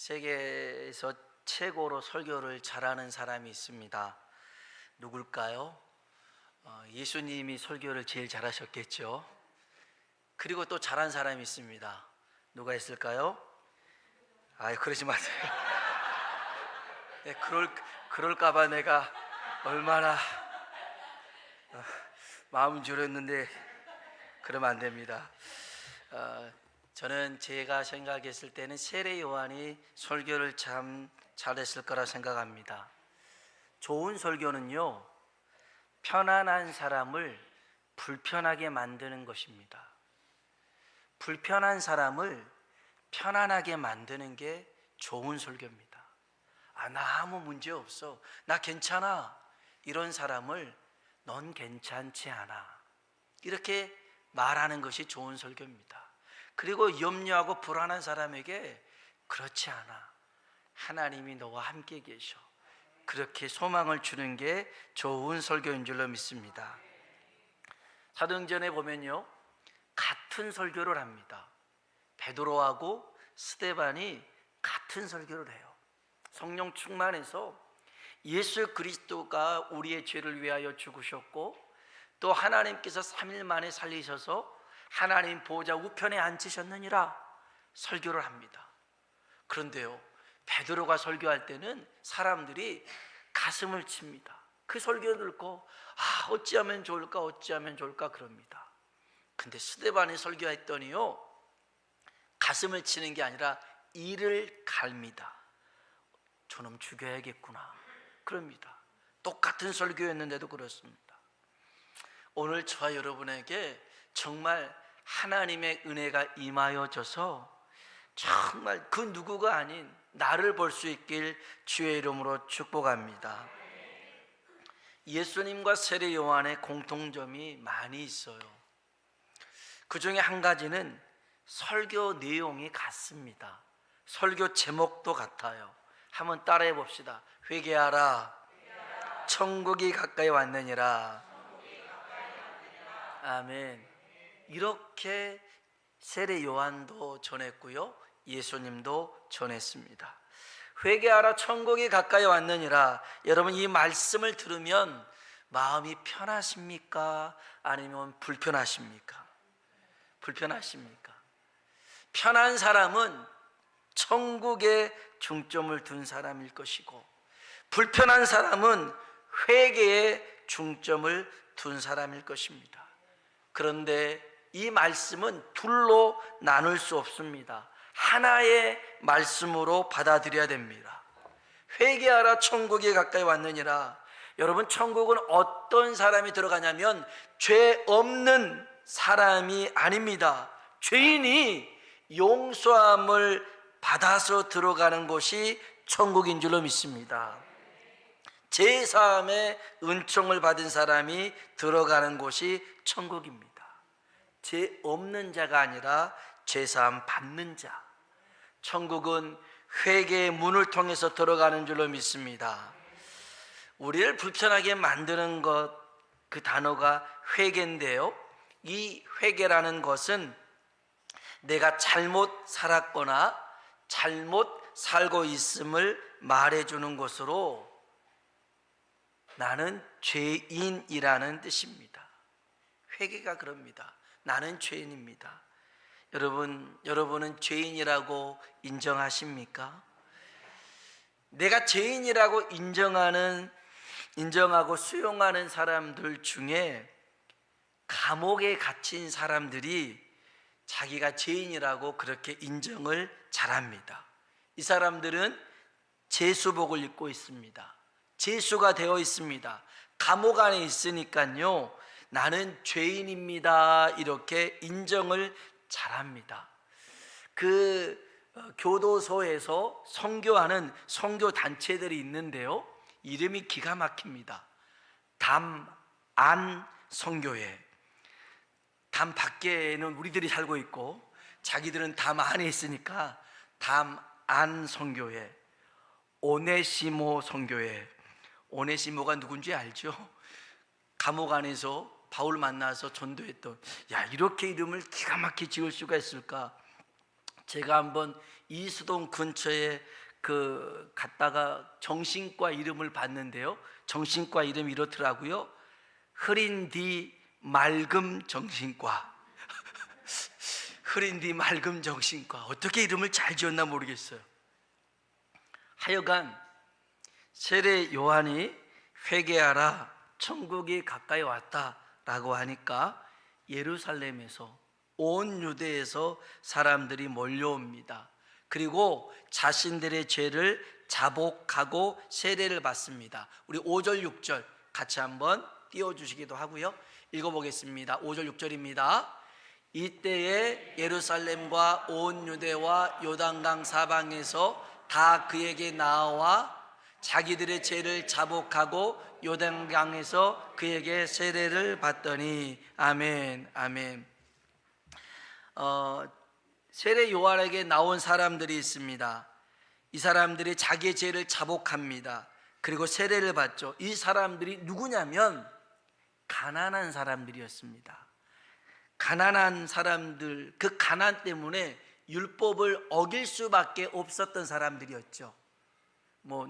세계에서 최고로 설교를 잘하는 사람이 있습니다. 누굴까요? 예수님이 설교를 제일 잘하셨겠죠. 그리고 또 잘한 사람이 있습니다. 누가 있을까요? 그러지 마세요. 네, 그럴까봐 내가 얼마나 마음 졸였는데 그러면 안 됩니다. 저는 제가 생각했을 때는 세례 요한이 설교를 참 잘했을 거라 생각합니다. 좋은 설교는요, 편안한 사람을 불편하게 만드는 것입니다. 불편한 사람을 편안하게 만드는 게 좋은 설교입니다. 나 아무 문제 없어, 나 괜찮아, 이런 사람을 넌 괜찮지 않아, 이렇게 말하는 것이 좋은 설교입니다. 그리고 염려하고 불안한 사람에게 그렇지 않아, 하나님이 너와 함께 계셔, 그렇게 소망을 주는 게 좋은 설교인 줄로 믿습니다. 사도행전에 보면요, 같은 설교를 합니다. 베드로하고 스데반이 같은 설교를 해요. 성령 충만해서 예수 그리스도가 우리의 죄를 위하여 죽으셨고, 또 하나님께서 3일 만에 살리셔서 하나님 보좌 우편에 앉히셨느니라 설교를 합니다. 그런데요, 베드로가 설교할 때는 사람들이 가슴을 칩니다. 그 설교를 듣고 어찌하면 좋을까 그럽니다. 근데 스데반이 설교했더니요, 가슴을 치는 게 아니라 이를 갈미다. 저놈 죽여야겠구나 그럽니다. 똑같은 설교였는데도 그렇습니다. 오늘 저와 여러분에게 정말 하나님의 은혜가 임하여져서 정말 그 누구가 아닌 나를 볼 수 있길 주의 이름으로 축복합니다. 예수님과 세례 요한의 공통점이 많이 있어요. 그 중에 한 가지는 설교 내용이 같습니다. 설교 제목도 같아요. 한번 따라해 봅시다. 회개하라, 천국이 가까이 왔느니라. 아멘. 이렇게 세례 요한도 전했고요, 예수님도 전했습니다. 회개하라, 천국이 가까이 왔느니라. 여러분, 이 말씀을 들으면 마음이 편하십니까? 아니면 불편하십니까? 불편하십니까? 편한 사람은 천국에 중점을 둔 사람일 것이고, 불편한 사람은 회개에 중점을 둔 사람일 것입니다. 그런데 이 말씀은 둘로 나눌 수 없습니다. 하나의 말씀으로 받아들여야 됩니다. 회개하라, 천국이 가까이 왔느니라. 여러분, 천국은 어떤 사람이 들어가냐면 죄 없는 사람이 아닙니다. 죄인이 용서함을 받아서 들어가는 곳이 천국인 줄로 믿습니다. 제사함의 은총을 받은 사람이 들어가는 곳이 천국입니다. 죄 없는 자가 아니라 제사함 받는 자. 천국은 회개의 문을 통해서 들어가는 줄로 믿습니다. 우리를 불편하게 만드는 것, 그 단어가 회개인데요, 이 회개라는 것은 내가 잘못 살았거나 잘못 살고 있음을 말해주는 것으로 나는 죄인이라는 뜻입니다. 회개가 그럽니다. 나는 죄인입니다. 여러분은 죄인이라고 인정하십니까? 내가 죄인이라고 인정하고 수용하는 사람들 중에 감옥에 갇힌 사람들이 자기가 죄인이라고 그렇게 인정을 잘합니다. 이 사람들은 제수복을 입고 있습니다. 제수가 되어 있습니다. 감옥 안에 있으니까요, 나는 죄인입니다, 이렇게 인정을 잘합니다. 교도소에서 선교하는 선교 단체들이 있는데요, 이름이 기가 막힙니다. 담안 선교회. 담 밖에는 우리들이 살고 있고 자기들은 담 안에 있으니까 담안 선교회. 오네시모 선교회. 오네시모가 누군지 알죠? 감옥 안에서 바울 만나서 전도했던, 이렇게 이름을 기가 막히게 지을 수가 있을까? 제가 한번 이수동 근처에 갔다가 정신과 이름을 봤는데요. 정신과 이름이 이렇더라고요. 흐린 뒤 맑음 정신과. 흐린 뒤 맑음 정신과. 어떻게 이름을 잘 지었나 모르겠어요. 하여간 세례 요한이 회개하라, 천국이 가까이 왔다라고 하니까 예루살렘에서, 온 유대에서 사람들이 몰려옵니다. 그리고 자신들의 죄를 자복하고 세례를 받습니다. 우리 5절 6절 같이 한번 띄워주시기도 하고요. 읽어보겠습니다. 5절 6절입니다. 이때에 예루살렘과 온 유대와 요단강 사방에서 다 그에게 나와 자기들의 죄를 자복하고 요단강에서 그에게 세례를 받더니. 아멘, 아멘. 세례 요한에게 나온 사람들이 있습니다. 이 사람들이 자기의 죄를 자복합니다. 그리고 세례를 받죠. 이 사람들이 누구냐면 가난한 사람들이었습니다. 가난한 사람들, 그 가난 때문에 율법을 어길 수밖에 없었던 사람들이었죠.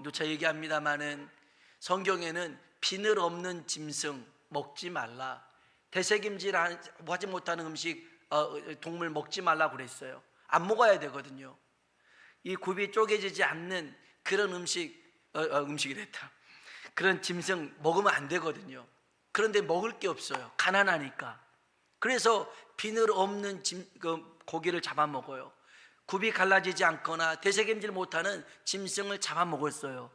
누차 얘기합니다마는 성경에는 비늘 없는 짐승 먹지 말라, 되새김질하지 못하는 음식, 동물 먹지 말라 그랬어요. 안 먹어야 되거든요. 이 굽이 쪼개지지 않는 그런 음식이랬다. 그런 짐승 먹으면 안 되거든요. 그런데 먹을 게 없어요. 가난하니까. 그래서 비늘 없는 고기를 잡아먹어요. 굽이 갈라지지 않거나 되새김질 못하는 짐승을 잡아먹었어요.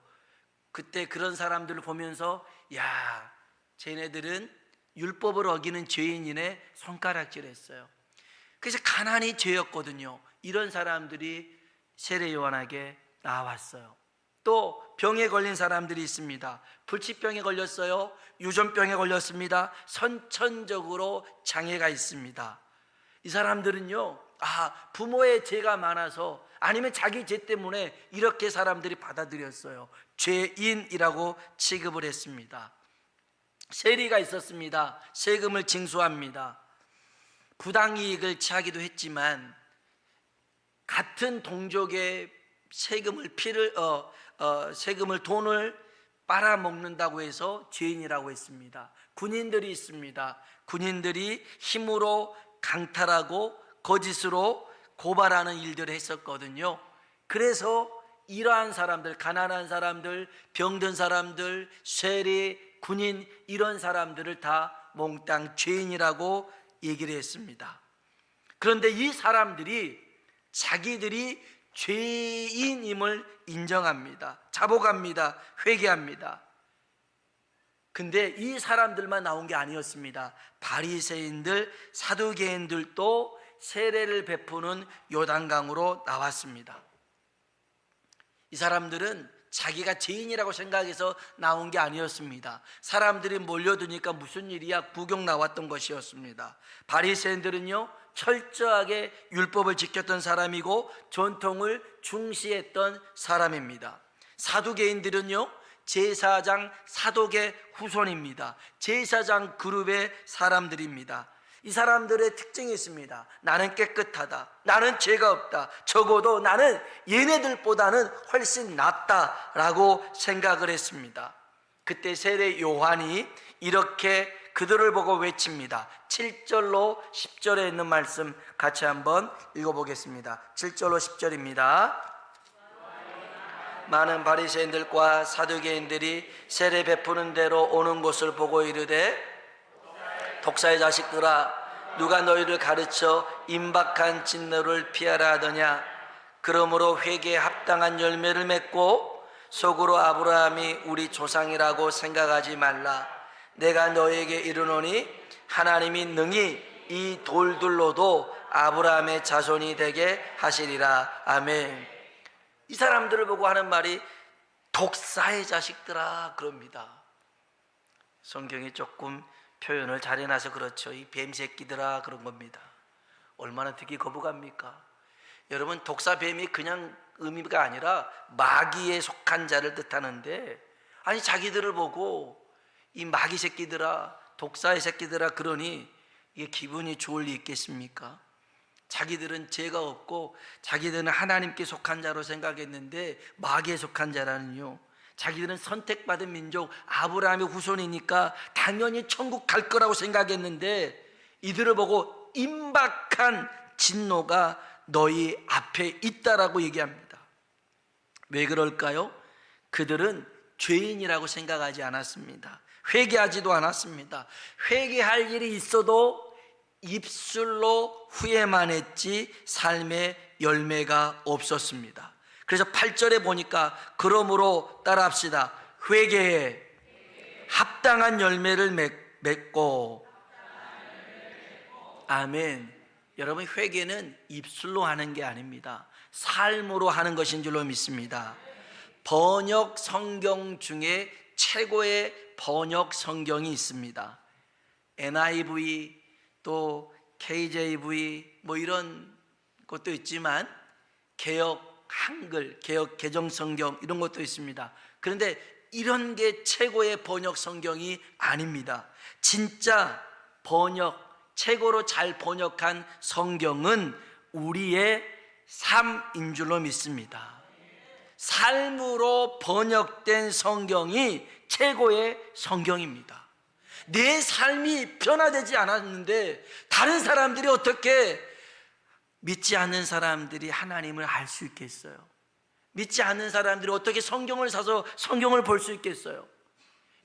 그때 그런 사람들을 보면서 야, 쟤네들은 율법을 어기는 죄인이네, 손가락질했어요. 그래서 가난이 죄였거든요. 이런 사람들이 세례 요한에게 나왔어요. 또 병에 걸린 사람들이 있습니다. 불치병에 걸렸어요. 유전병에 걸렸습니다. 선천적으로 장애가 있습니다. 이 사람들은요, 부모의 죄가 많아서, 아니면 자기 죄 때문에 이렇게 사람들이 받아들였어요. 죄인이라고 취급을 했습니다. 세리가 있었습니다. 세금을 징수합니다. 부당이익을 취하기도 했지만 같은 동족의 돈을 빨아먹는다고 해서 죄인이라고 했습니다. 군인들이 있습니다. 군인들이 힘으로 강탈하고 거짓으로 고발하는 일들을 했었거든요. 그래서 이러한 사람들, 가난한 사람들, 병든 사람들, 세리, 군인, 이런 사람들을 다 몽땅 죄인이라고 얘기를 했습니다. 그런데 이 사람들이 자기들이 죄인임을 인정합니다. 자복합니다. 회개합니다. 근데 이 사람들만 나온 게 아니었습니다. 바리새인들, 사두개인들도 세례를 베푸는 요단강으로 나왔습니다. 이 사람들은 자기가 죄인이라고 생각해서 나온 게 아니었습니다. 사람들이 몰려드니까 무슨 일이야, 구경 나왔던 것이었습니다. 바리새인들은요, 철저하게 율법을 지켰던 사람이고 전통을 중시했던 사람입니다. 사두개인들은요, 제사장 사독의 후손입니다. 제사장 그룹의 사람들입니다. 이 사람들의 특징이 있습니다. 나는 깨끗하다, 나는 죄가 없다, 적어도 나는 얘네들보다는 훨씬 낫다라고 생각을 했습니다. 그때 세례 요한이 이렇게 그들을 보고 외칩니다. 7절로 10절에 있는 말씀 같이 한번 읽어보겠습니다. 7절로 10절입니다. 많은 바리새인들과 사두개인들이 세례 베푸는 대로 오는 곳을 보고 이르되, 독사의 자식들아, 누가 너희를 가르쳐 임박한 진노를 피하라 하더냐? 그러므로 회개에 합당한 열매를 맺고 속으로 아브라함이 우리 조상이라고 생각하지 말라. 내가 너에게 이르노니 하나님이 능히 이 돌들로도 아브라함의 자손이 되게 하시리라. 아멘. 이 사람들을 보고 하는 말이 독사의 자식들아 그럽니다. 성경이 조금 표현을 잘 해놔서 그렇죠. 이 뱀새끼들아 그런 겁니다. 얼마나 듣기 거부갑니까? 여러분, 독사, 뱀이 그냥 의미가 아니라 마귀에 속한 자를 뜻하는데, 아니 자기들을 보고 이 마귀 새끼들아, 독사의 새끼들아 그러니 이게 기분이 좋을 리 있겠습니까? 자기들은 죄가 없고 자기들은 하나님께 속한 자로 생각했는데 마귀에 속한 자라는요, 자기들은 선택받은 민족 아브라함의 후손이니까 당연히 천국 갈 거라고 생각했는데 이들을 보고 임박한 진노가 너희 앞에 있다라고 얘기합니다. 왜 그럴까요? 그들은 죄인이라고 생각하지 않았습니다. 회개하지도 않았습니다. 회개할 일이 있어도 입술로 후회만 했지 삶의 열매가 없었습니다. 그래서 8절에 보니까 그러므로 따라합시다. 회개에 합당한 열매를 맺고. 아멘. 여러분, 회개는 입술로 하는 게 아닙니다. 삶으로 하는 것인 줄로 믿습니다. 번역 성경 중에 최고의 번역 성경이 있습니다. NIV 또 KJV 뭐 이런 것도 있지만 개역 한글, 개역 개정 성경 이런 것도 있습니다. 그런데 이런 게 최고의 번역 성경이 아닙니다. 진짜 번역, 최고로 잘 번역한 성경은 우리의 삶인 줄로 믿습니다. 삶으로 번역된 성경이 최고의 성경입니다. 내 삶이 변화되지 않았는데 다른 사람들이 어떻게, 믿지 않는 사람들이 하나님을 알 수 있겠어요? 믿지 않는 사람들이 어떻게 성경을 사서 성경을 볼 수 있겠어요?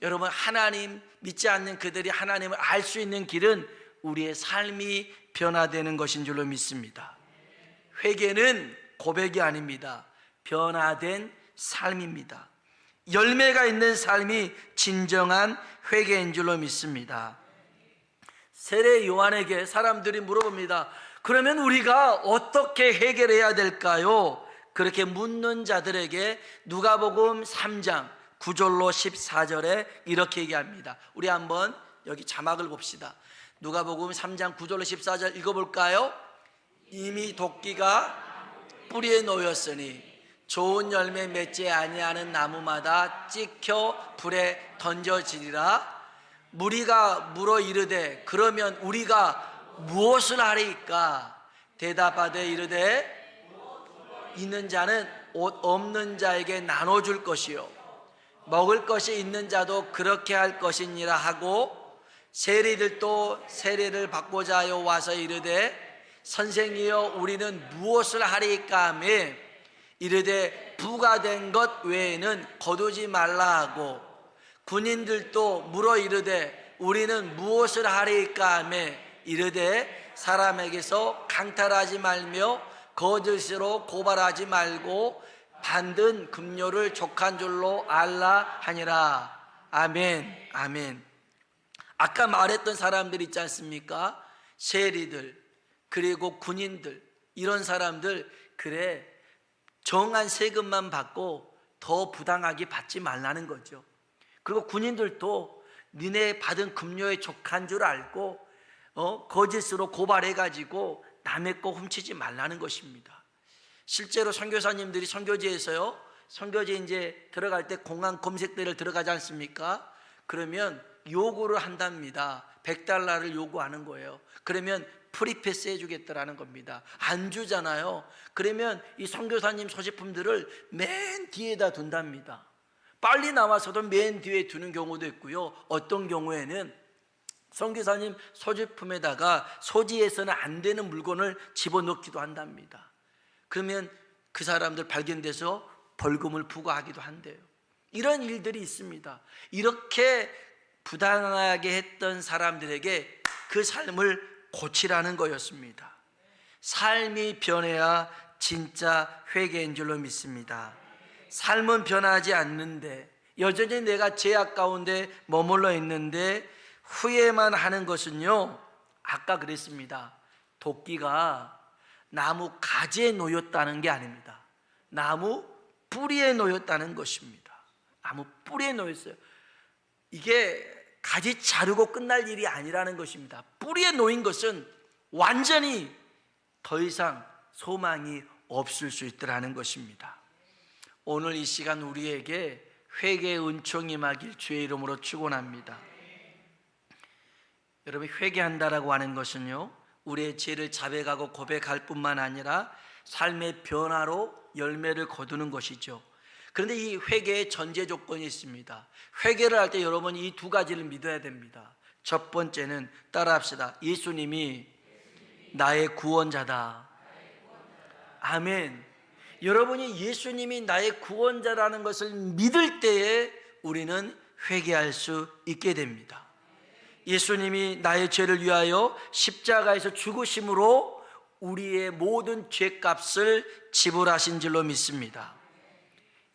여러분, 하나님 믿지 않는 그들이 하나님을 알 수 있는 길은 우리의 삶이 변화되는 것인 줄로 믿습니다. 회개는 고백이 아닙니다. 변화된 삶입니다. 열매가 있는 삶이 진정한 회개인 줄로 믿습니다. 세례 요한에게 사람들이 물어봅니다. 그러면 우리가 어떻게 해결해야 될까요? 그렇게 묻는 자들에게 누가복음 3장 9절로 14절에 이렇게 얘기합니다. 우리 한번 여기 자막을 봅시다. 누가복음 3장 9절로 14절 읽어볼까요? 이미 도끼가 뿌리에 놓였으니 좋은 열매 맺지 아니하는 나무마다 찍혀 불에 던져지리라. 무리가 물어 이르되 그러면 우리가 무엇을 하리이까? 대답하되 이르되 있는 자는 옷 없는 자에게 나눠줄 것이요 먹을 것이 있는 자도 그렇게 할 것이니라 하고, 세리들도 세례를 받고자 하여 와서 이르되 선생이여 우리는 무엇을 하리이까 하며 이르되 부가 된 것 외에는 거두지 말라 하고, 군인들도 물어 이르되 우리는 무엇을 하리이까 하며 이르되 사람에게서 강탈하지 말며 거짓으로 고발하지 말고 받은 급료를 족한 줄로 알라 하니라. 아멘. 아멘. 아까 말했던 사람들 있지 않습니까? 세리들 그리고 군인들, 이런 사람들, 그래 정한 세금만 받고 더 부당하게 받지 말라는 거죠. 그리고 군인들도 니네 받은 급료에 족한 줄 알고 거짓으로 고발해가지고 남의 거 훔치지 말라는 것입니다. 실제로 선교사님들이 선교지에서요, 선교지 이제 들어갈 때 공항 검색대를 들어가지 않습니까? 그러면 요구를 한답니다. 100달러를 요구하는 거예요. 그러면 프리패스 해주겠다라는 겁니다. 안 주잖아요. 그러면 이 선교사님 소지품들을 맨 뒤에다 둔답니다. 빨리 나와서도 맨 뒤에 두는 경우도 있고요, 어떤 경우에는 선교사님 소지품에다가 소지해서는 안 되는 물건을 집어넣기도 한답니다. 그러면 그 사람들 발견돼서 벌금을 부과하기도 한대요. 이런 일들이 있습니다. 이렇게 부당하게 했던 사람들에게 그 삶을 고치라는 거였습니다. 삶이 변해야 진짜 회개인 줄로 믿습니다. 삶은 변하지 않는데 여전히 내가 죄악 가운데 머물러 있는데 후회만 하는 것은요, 아까 그랬습니다. 도끼가 나무 가지에 놓였다는 게 아닙니다. 나무 뿌리에 놓였다는 것입니다. 나무 뿌리에 놓였어요. 이게 가지 자르고 끝날 일이 아니라는 것입니다. 뿌리에 놓인 것은 완전히 더 이상 소망이 없을 수 있더라는 것입니다. 오늘 이 시간 우리에게 회개의 은총이 임하길 주의 이름으로 축원합니다. 여러분, 회개한다라고 하는 것은요, 우리의 죄를 자백하고 고백할 뿐만 아니라 삶의 변화로 열매를 거두는 것이죠. 그런데 이 회개의 전제 조건이 있습니다. 회개를 할 때 여러분이 이 두 가지를 믿어야 됩니다. 첫 번째는 따라합시다. 예수님이 나의 구원자다. 아멘. 여러분이 예수님이 나의 구원자라는 것을 믿을 때에 우리는 회개할 수 있게 됩니다. 예수님이 나의 죄를 위하여 십자가에서 죽으심으로 우리의 모든 죄값을 지불하신 줄로 믿습니다.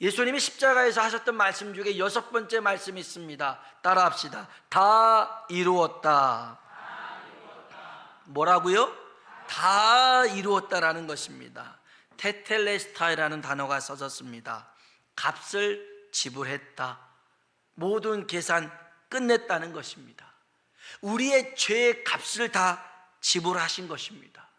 예수님이 십자가에서 하셨던 말씀 중에 6번째 말씀이 있습니다. 따라합시다. 다 이루었다. 뭐라고요? 다 이루었다라는 것입니다. 테텔레스타이라는 단어가 써졌습니다. 값을 지불했다. 모든 계산 끝냈다는 것입니다. 우리의 죄의 값을 다 지불하신 것입니다.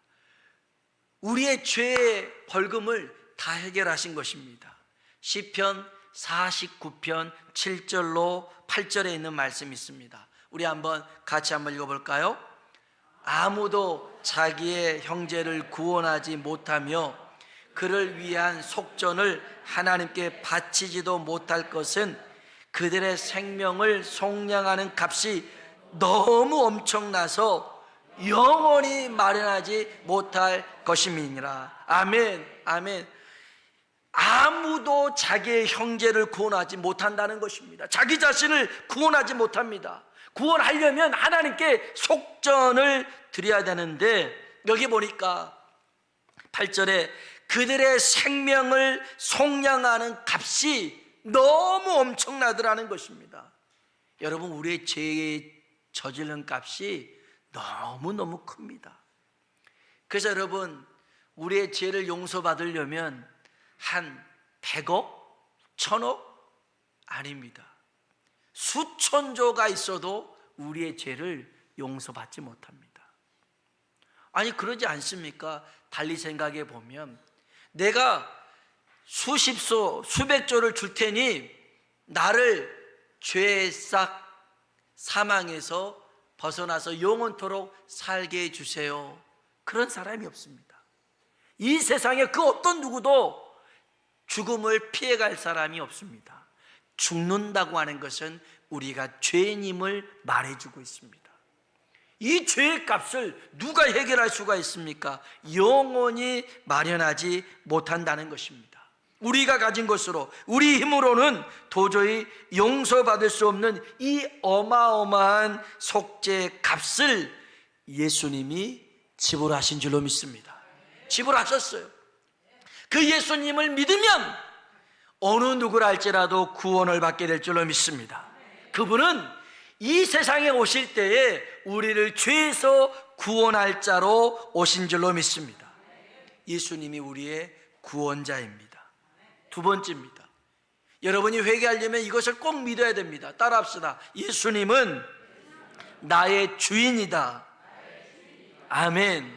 우리의 죄의 벌금을 다 해결하신 것입니다. 시편 49편 7절로 8절에 있는 말씀이 있습니다. 우리 같이 한번 읽어볼까요? 아무도 자기의 형제를 구원하지 못하며 그를 위한 속전을 하나님께 바치지도 못할 것은 그들의 생명을 속량하는 값이 너무 엄청나서 영원히 마련하지 못할 것임이니라. 아멘, 아멘. 아무도 자기의 형제를 구원하지 못한다는 것입니다. 자기 자신을 구원하지 못합니다. 구원하려면 하나님께 속전을 드려야 되는데, 여기 보니까 8절에 그들의 생명을 속량하는 값이 너무 엄청나더라는 것입니다. 여러분, 우리의 죄에 저지른 값이 너무너무 큽니다. 그래서 여러분, 우리의 죄를 용서받으려면 한 100억? 1000억? 아닙니다. 수천조가 있어도 우리의 죄를 용서받지 못합니다. 아니, 그러지 않습니까? 달리 생각해 보면 내가 수십조, 수백조를 줄 테니 나를 죄의 싹 사망에서 벗어나서 영원토록 살게 해주세요. 그런 사람이 없습니다. 이 세상에 그 어떤 누구도 죽음을 피해갈 사람이 없습니다. 죽는다고 하는 것은 우리가 죄인임을 말해주고 있습니다. 이 죄의 값을 누가 해결할 수가 있습니까? 영원히 마련하지 못한다는 것입니다. 우리가 가진 것으로, 우리 힘으로는 도저히 용서받을 수 없는 이 어마어마한 속죄의 값을 예수님이 지불하신 줄로 믿습니다. 지불하셨어요. 그 예수님을 믿으면 어느 누구를 할지라도 구원을 받게 될 줄로 믿습니다. 그분은 이 세상에 오실 때에 우리를 죄에서 구원할 자로 오신 줄로 믿습니다. 예수님이 우리의 구원자입니다. 두 번째입니다. 여러분이 회개하려면 이것을 꼭 믿어야 됩니다. 따라합시다. 예수님은 나의 주인이다. 아멘.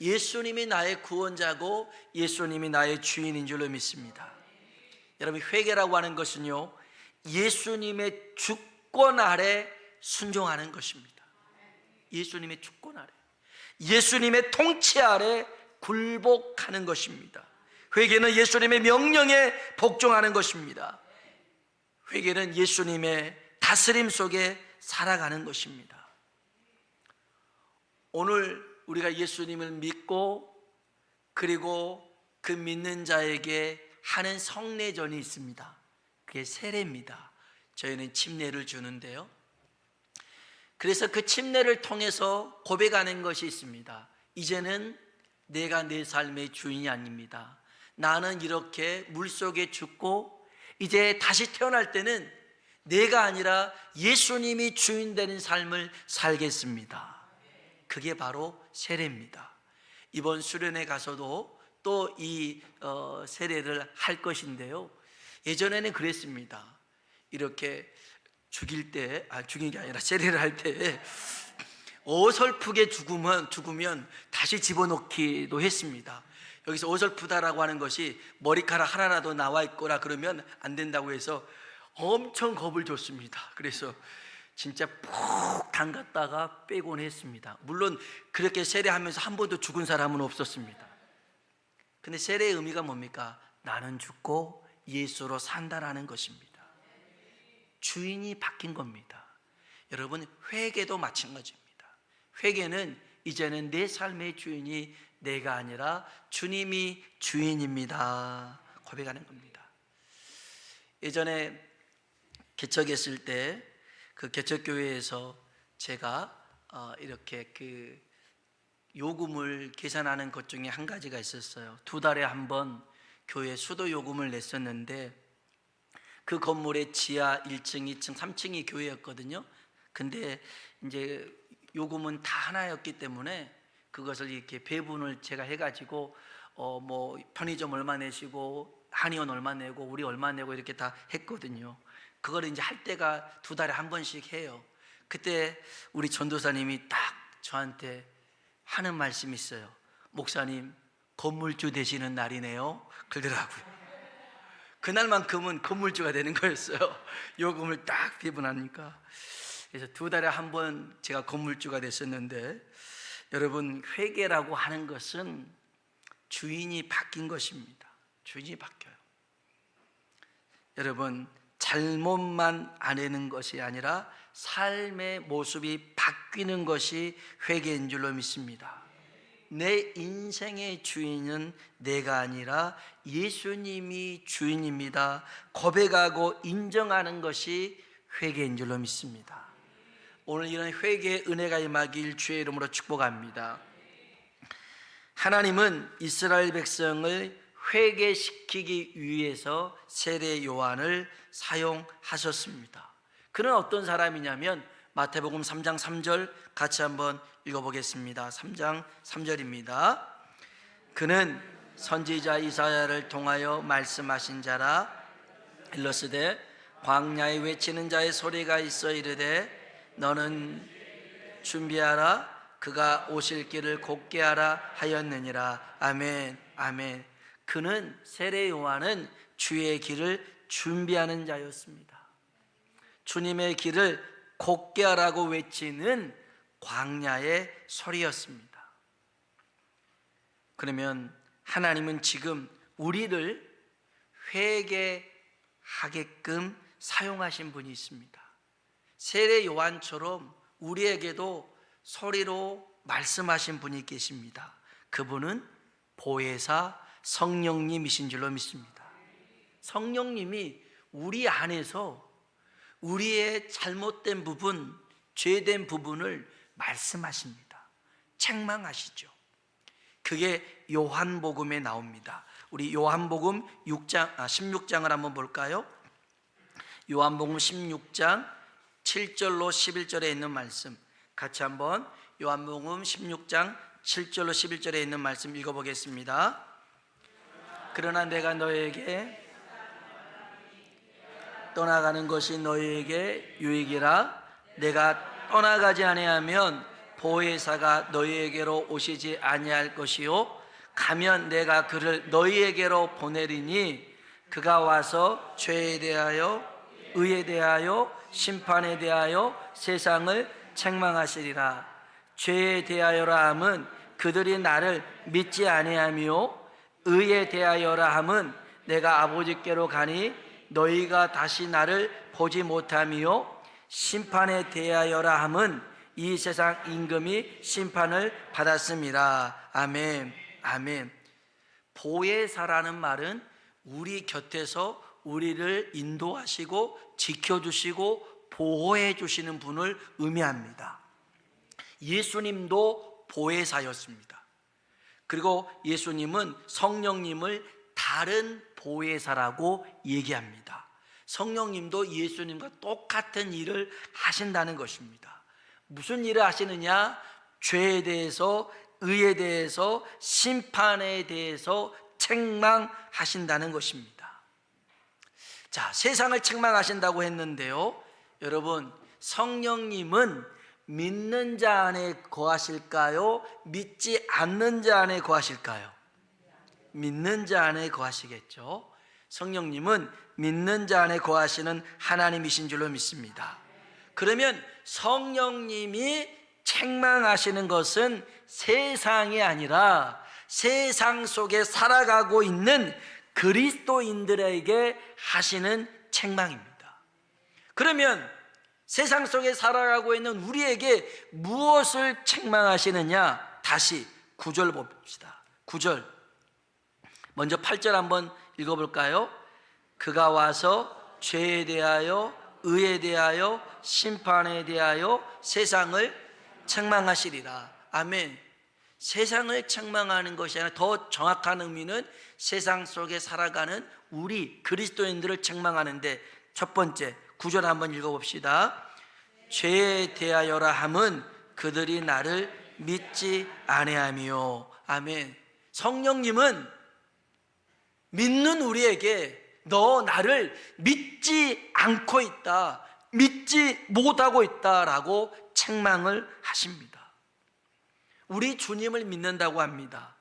예수님이 나의 구원자고 예수님이 나의 주인인 줄로 믿습니다. 여러분, 회개라고 하는 것은요, 예수님의 주권 아래 순종하는 것입니다. 예수님의 주권 아래, 예수님의 통치 아래 굴복하는 것입니다. 회개는 예수님의 명령에 복종하는 것입니다. 회개는 예수님의 다스림 속에 살아가는 것입니다. 오늘 우리가 예수님을 믿고 그리고 그 믿는 자에게 하는 성례전이 있습니다. 그게 세례입니다. 저희는 침례를 주는데요, 그래서 그 침례를 통해서 고백하는 것이 있습니다. 이제는 내가 내 삶의 주인이 아닙니다. 나는 이렇게 물속에 죽고 이제 다시 태어날 때는 내가 아니라 예수님이 주인 되는 삶을 살겠습니다. 그게 바로 세례입니다. 이번 수련회 가서도 또 이 세례를 할 것인데요, 예전에는 그랬습니다. 이렇게 죽인 게 아니라 세례를 할 때 어설프게 죽으면 다시 집어넣기도 했습니다. 여기서 어설프다라고 하는 것이 머리카락 하나라도 나와 있거나 그러면 안 된다고 해서 엄청 겁을 줬습니다. 그래서 진짜 푹 담갔다가 빼곤 했습니다. 물론 그렇게 세례하면서 한 번도 죽은 사람은 없었습니다. 근데 세례의 의미가 뭡니까? 나는 죽고 예수로 산다라는 것입니다. 주인이 바뀐 겁니다. 여러분, 회개도 마찬가지입니다. 회개는 이제는 내 삶의 주인이 내가 아니라 주님이 주인입니다 고백하는 겁니다. 예전에 개척했을 때 그 개척교회에서 제가 이렇게 그 요금을 계산하는 것 중에 한 가지가 있었어요. 2달에 한 번 교회 수도 요금을 냈었는데, 그 건물의 지하 1층, 2층, 3층이 교회였거든요. 근데 이제 요금은 다 하나였기 때문에 그것을 이렇게 배분을 제가 해가지고 뭐 편의점 얼마 내시고 한의원 얼마 내고 우리 얼마 내고 이렇게 다 했거든요. 그걸 이제 할 때가 2달에 한 번씩 해요. 그때 우리 전도사님이 딱 저한테 하는 말씀이 있어요. 목사님, 건물주 되시는 날이네요 그러더라고요. 그날만큼은 건물주가 되는 거였어요. 요금을 딱 배분하니까. 그래서 2달에 한 번 제가 건물주가 됐었는데, 여러분, 회개라고 하는 것은 주인이 바뀐 것입니다. 주인이 바뀌어요. 여러분, 잘못만 안 하는 것이 아니라 삶의 모습이 바뀌는 것이 회개인 줄로 믿습니다. 내 인생의 주인은 내가 아니라 예수님이 주인입니다 고백하고 인정하는 것이 회개인 줄로 믿습니다. 오늘 이런 회개의 은혜가 임하길 주의 이름으로 축복합니다. 하나님은 이스라엘 백성을 회개시키기 위해서 세례 요한을 사용하셨습니다. 그는 어떤 사람이냐면 마태복음 3장 3절 같이 한번 읽어보겠습니다. 3장 3절입니다. 그는 선지자 이사야를 통하여 말씀하신 자라. 일러스되 광야에 외치는 자의 소리가 있어 이르되 너는 준비하라, 그가 오실 길을 곧게 하라 하였느니라. 아멘, 아멘. 그는, 세례 요한은 주의 길을 준비하는 자였습니다. 주님의 길을 곧게 하라고 외치는 광야의 소리였습니다. 그러면 하나님은 지금 우리를 회개하게끔 사용하신 분이 있습니다. 세례 요한처럼 우리에게도 소리로 말씀하신 분이 계십니다. 그분은 보혜사 성령님이신 줄로 믿습니다. 성령님이 우리 안에서 우리의 잘못된 부분, 죄된 부분을 말씀하십니다. 책망하시죠. 그게 요한복음에 나옵니다. 우리 요한복음 16장을 한번 볼까요? 요한복음 16장 7절로 11절에 있는 말씀 같이 한번, 요한복음 16장 7절로 11절에 있는 말씀 읽어보겠습니다. 그러나 내가 너에게 떠나가는 것이 너희에게 유익이라. 내가 떠나가지 아니하면 보혜사가 너희에게로 오시지 아니할 것이요, 가면 내가 그를 너희에게로 보내리니 그가 와서 죄에 대하여 의에 대하여 심판에 대하여 세상을 책망하시리라. 죄에 대하여라 함은 그들이 나를 믿지 아니하며, 의에 대하여라 함은 내가 아버지께로 가니 너희가 다시 나를 보지 못하며, 심판에 대하여라 함은 이 세상 임금이 심판을 받았음이라. 아멘, 아멘. 보혜사라는 말은 우리 곁에서 우리를 인도하시고 지켜주시고 보호해 주시는 분을 의미합니다. 예수님도 보혜사였습니다. 그리고 예수님은 성령님을 다른 보혜사라고 얘기합니다. 성령님도 예수님과 똑같은 일을 하신다는 것입니다. 무슨 일을 하시느냐? 죄에 대해서, 의에 대해서, 심판에 대해서 책망하신다는 것입니다. 자, 세상을 책망하신다고 했는데요, 여러분, 성령님은 믿는 자 안에 거하실까요? 믿지 않는 자 안에 거하실까요? 믿는 자 안에 거하시겠죠. 성령님은 믿는 자 안에 거하시는 하나님이신 줄로 믿습니다. 그러면 성령님이 책망하시는 것은 세상이 아니라 세상 속에 살아가고 있는 그리스도인들에게 하시는 책망입니다. 그러면 세상 속에 살아가고 있는 우리에게 무엇을 책망하시느냐? 다시 9절 봅시다. 9절 먼저 8절 한번 읽어볼까요? 그가 와서 죄에 대하여 의에 대하여 심판에 대하여 세상을 책망하시리라. 아멘. 세상을 책망하는 것이 아니라 더 정확한 의미는 세상 속에 살아가는 우리 그리스도인들을 책망하는데, 첫 번째 9절 한번 읽어봅시다. 죄에 대하여라 함은 그들이 나를 믿지 아니하며. 아멘. 성령님은 믿는 우리에게 너 나를 믿지 않고 있다, 믿지 못하고 있다라고 책망을 하십니다. 우리 주님을 믿는다고 합니다.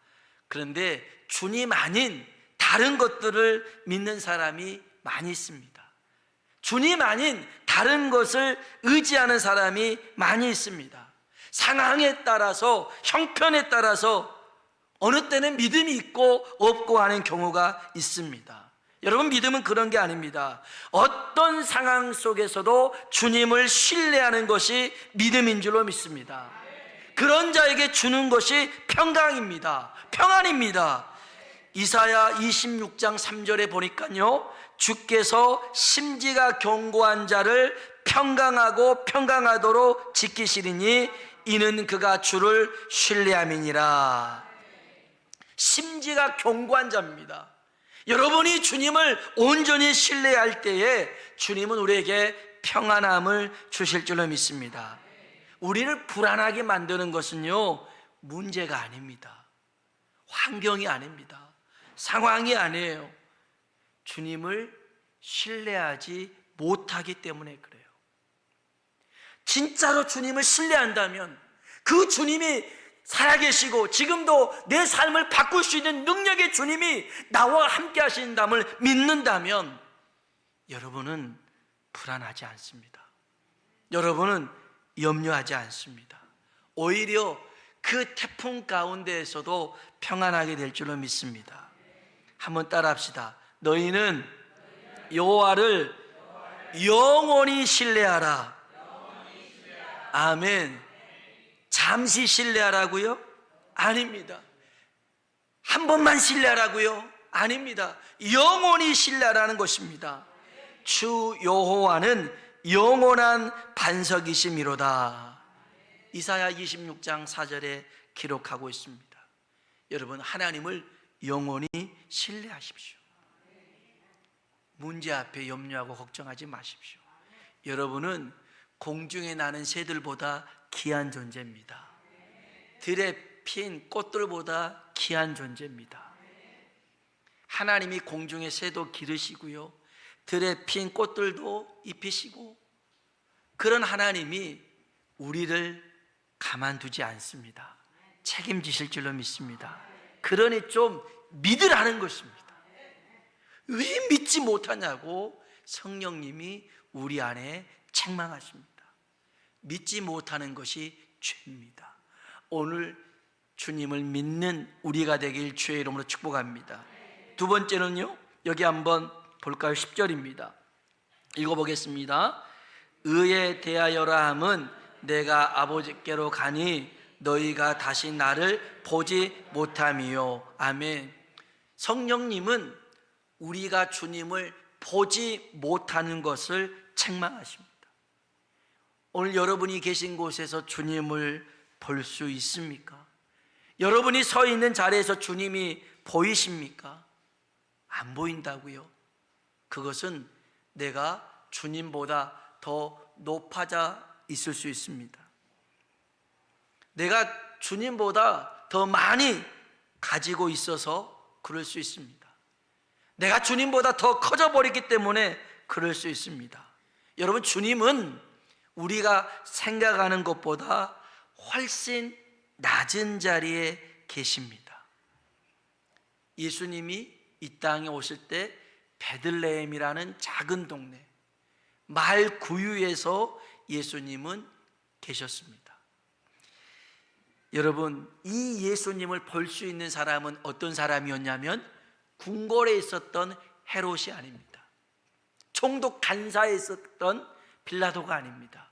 그런데 주님 아닌 다른 것들을 믿는 사람이 많이 있습니다. 주님 아닌 다른 것을 의지하는 사람이 많이 있습니다. 상황에 따라서, 형편에 따라서 어느 때는 믿음이 있고 없고 하는 경우가 있습니다. 여러분, 믿음은 그런 게 아닙니다. 어떤 상황 속에서도 주님을 신뢰하는 것이 믿음인 줄로 믿습니다. 그런 자에게 주는 것이 평강입니다. 평안입니다. 이사야 26장 3절에 보니까요, 주께서 심지가 견고한 자를 평강하고 평강하도록 지키시리니 이는 그가 주를 신뢰함이니라. 심지가 견고한 자입니다. 여러분이 주님을 온전히 신뢰할 때에 주님은 우리에게 평안함을 주실 줄로 믿습니다. 우리를 불안하게 만드는 것은요, 문제가 아닙니다. 환경이 아닙니다. 상황이 아니에요. 주님을 신뢰하지 못하기 때문에 그래요. 진짜로 주님을 신뢰한다면, 그 주님이 살아계시고 지금도 내 삶을 바꿀 수 있는 능력의 주님이 나와 함께 하신다을 믿는다면 여러분은 불안하지 않습니다. 여러분은 염려하지 않습니다. 오히려 그 태풍 가운데에서도 평안하게 될 줄로 믿습니다. 한번 따라합시다. 너희는 여호와를 영원히 신뢰하라. 아멘. 잠시 신뢰하라고요? 아닙니다. 한 번만 신뢰하라고요? 아닙니다. 영원히 신뢰하라는 것입니다. 주 여호와는 영원한 반석이심이로다. 이사야 26장 4절에 기록하고 있습니다. 여러분, 하나님을 영원히 신뢰하십시오. 문제 앞에 염려하고 걱정하지 마십시오. 여러분은 공중에 나는 새들보다 귀한 존재입니다. 들에 핀 꽃들보다 귀한 존재입니다. 하나님이 공중의 새도 기르시고요, 들에 핀 꽃들도 입히시고, 그런 하나님이 우리를 가만두지 않습니다. 책임지실 줄로 믿습니다. 그러니 좀 믿으라는 것입니다. 왜 믿지 못하냐고 성령님이 우리 안에 책망하십니다. 믿지 못하는 것이 죄입니다. 오늘 주님을 믿는 우리가 되길 주의 이름으로 축복합니다. 두 번째는요, 여기 한번 볼까요? 10절입니다. 읽어보겠습니다. 의에 대하여라 함은 내가 아버지께로 가니 너희가 다시 나를 보지 못함이요. 아멘. 성령님은 우리가 주님을 보지 못하는 것을 책망하십니다. 오늘 여러분이 계신 곳에서 주님을 볼 수 있습니까? 여러분이 서 있는 자리에서 주님이 보이십니까? 안 보인다고요? 그것은 내가 주님보다 더 높아져 있을 수 있습니다. 내가 주님보다 더 많이 가지고 있어서 그럴 수 있습니다. 내가 주님보다 더 커져 버렸기 때문에 그럴 수 있습니다. 여러분, 주님은 우리가 생각하는 것보다 훨씬 낮은 자리에 계십니다. 예수님이 이 땅에 오실 때 베들레헴이라는 작은 동네, 마을 구유에서 예수님은 계셨습니다. 여러분, 이 예수님을 볼 수 있는 사람은 어떤 사람이었냐면 궁궐에 있었던 헤롯이 아닙니다. 총독 간사에 있었던 빌라도가 아닙니다.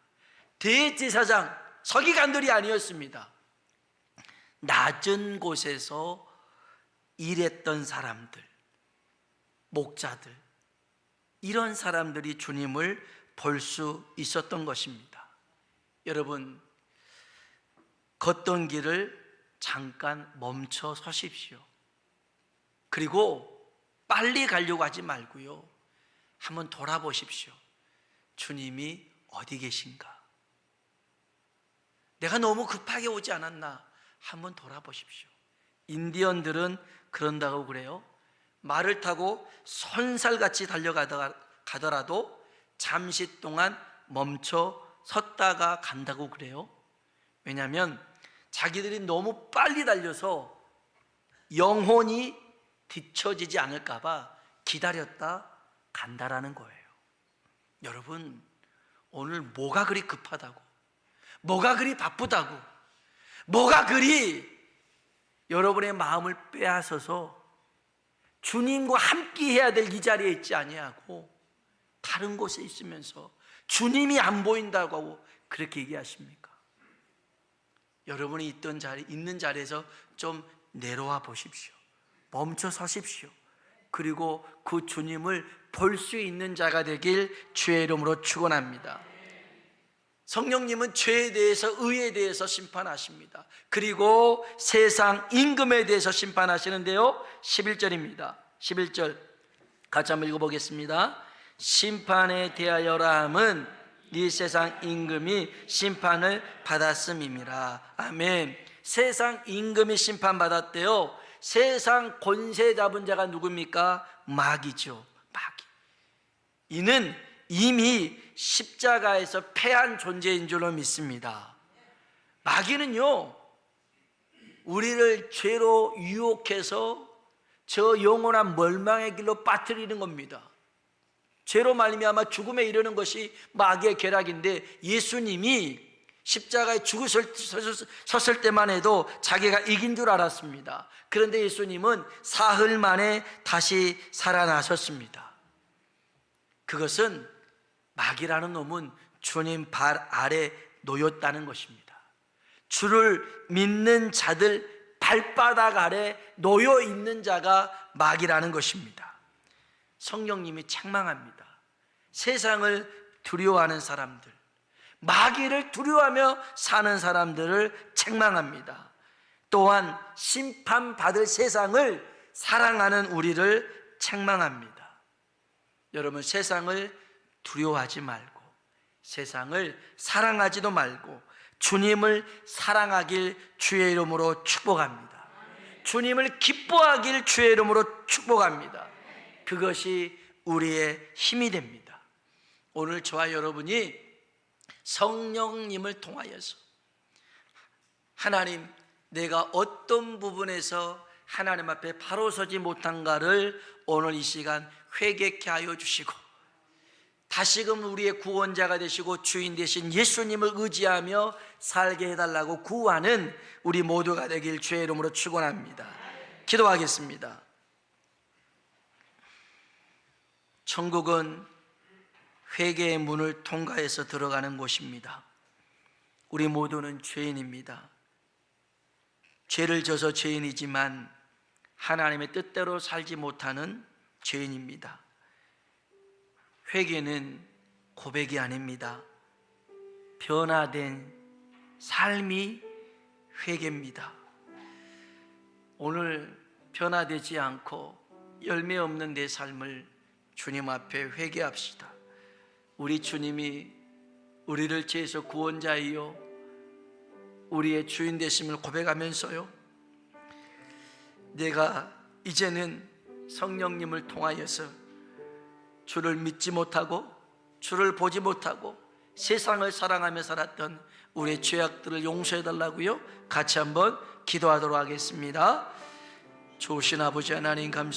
대제사장 서기관들이 아니었습니다. 낮은 곳에서 일했던 사람들, 목자들, 이런 사람들이 주님을 볼 수 있었던 것입니다. 여러분, 걷던 길을 잠깐 멈춰 서십시오. 그리고 빨리 가려고 하지 말고요, 한번 돌아보십시오. 주님이 어디 계신가? 내가 너무 급하게 오지 않았나? 한번 돌아보십시오. 인디언들은 그런다고 그래요. 말을 타고 손살같이 달려가더라도 잠시 동안 멈춰 섰다가 간다고 그래요. 왜냐하면 자기들이 너무 빨리 달려서 영혼이 뒤처지지 않을까 봐 기다렸다 간다라는 거예요. 여러분, 오늘 뭐가 그리 급하다고, 뭐가 그리 바쁘다고, 뭐가 그리 여러분의 마음을 빼앗아서 주님과 함께 해야 될 이 자리에 있지 아니하고 다른 곳에 있으면서 주님이 안 보인다고 하고 그렇게 얘기하십니까? 여러분이 있는 자리에서 좀 내려와 보십시오. 멈춰 서십시오. 그리고 그 주님을 볼 수 있는 자가 되길 주의 이름으로 축원합니다. 성령님은 죄에 대해서, 의에 대해서 심판하십니다. 그리고 세상 임금에 대해서 심판하시는데요, 11절입니다. 11절 같이 한번 읽어보겠습니다. 심판에 대하여라 함은 이 세상 임금이 심판을 받았음이니라. 아멘. 세상 임금이 심판받았대요. 세상 권세 잡은 자가 누굽니까? 마귀죠. 마귀. 이는 이미 십자가에서 패한 존재인 줄로 믿습니다. 마귀는요, 우리를 죄로 유혹해서 저 영원한 멸망의 길로 빠뜨리는 겁니다. 죄로 말미암아 죽음에 이르는 것이 마귀의 계략인데, 예수님이 십자가에 섰을 때만 해도 자기가 이긴 줄 알았습니다. 그런데 예수님은 사흘 만에 다시 살아나셨습니다. 그것은 마귀라는 놈은 주님 발 아래 놓였다는 것입니다. 주를 믿는 자들 발바닥 아래 놓여 있는 자가 마귀라는 것입니다. 성령님이 책망합니다. 세상을 두려워하는 사람들, 마귀를 두려워하며 사는 사람들을 책망합니다. 또한 심판받을 세상을 사랑하는 우리를 책망합니다. 여러분, 세상을 두려워하지 말고 세상을 사랑하지도 말고 주님을 사랑하길 주의 이름으로 축복합니다. 주님을 기뻐하길 주의 이름으로 축복합니다. 그것이 우리의 힘이 됩니다. 오늘 저와 여러분이 성령님을 통하여서 하나님, 내가 어떤 부분에서 하나님 앞에 바로 서지 못한가를 오늘 이 시간 회개케 하여 주시고, 다시금 우리의 구원자가 되시고 주인 되신 예수님을 의지하며 살게 해달라고 구하는 우리 모두가 되길 주의 이름으로 축원합니다. 기도하겠습니다. 천국은 회개의 문을 통과해서 들어가는 곳입니다. 우리 모두는 죄인입니다. 죄를 져서 죄인이지만 하나님의 뜻대로 살지 못하는 죄인입니다. 회개는 고백이 아닙니다. 변화된 삶이 회개입니다. 오늘 변화되지 않고 열매 없는 내 삶을 주님 앞에 회개합시다. 우리 주님이 우리를 죄에서 구원자이요 우리의 주인 되심을 고백하면서요, 내가 이제는 성령님을 통하여서 주를 믿지 못하고 주를 보지 못하고 세상을 사랑하며 살았던 우리의 죄악들을 용서해 달라고요. 같이 한번 기도하도록 하겠습니다. 좋으신 아버지 하나님, 감사합니다.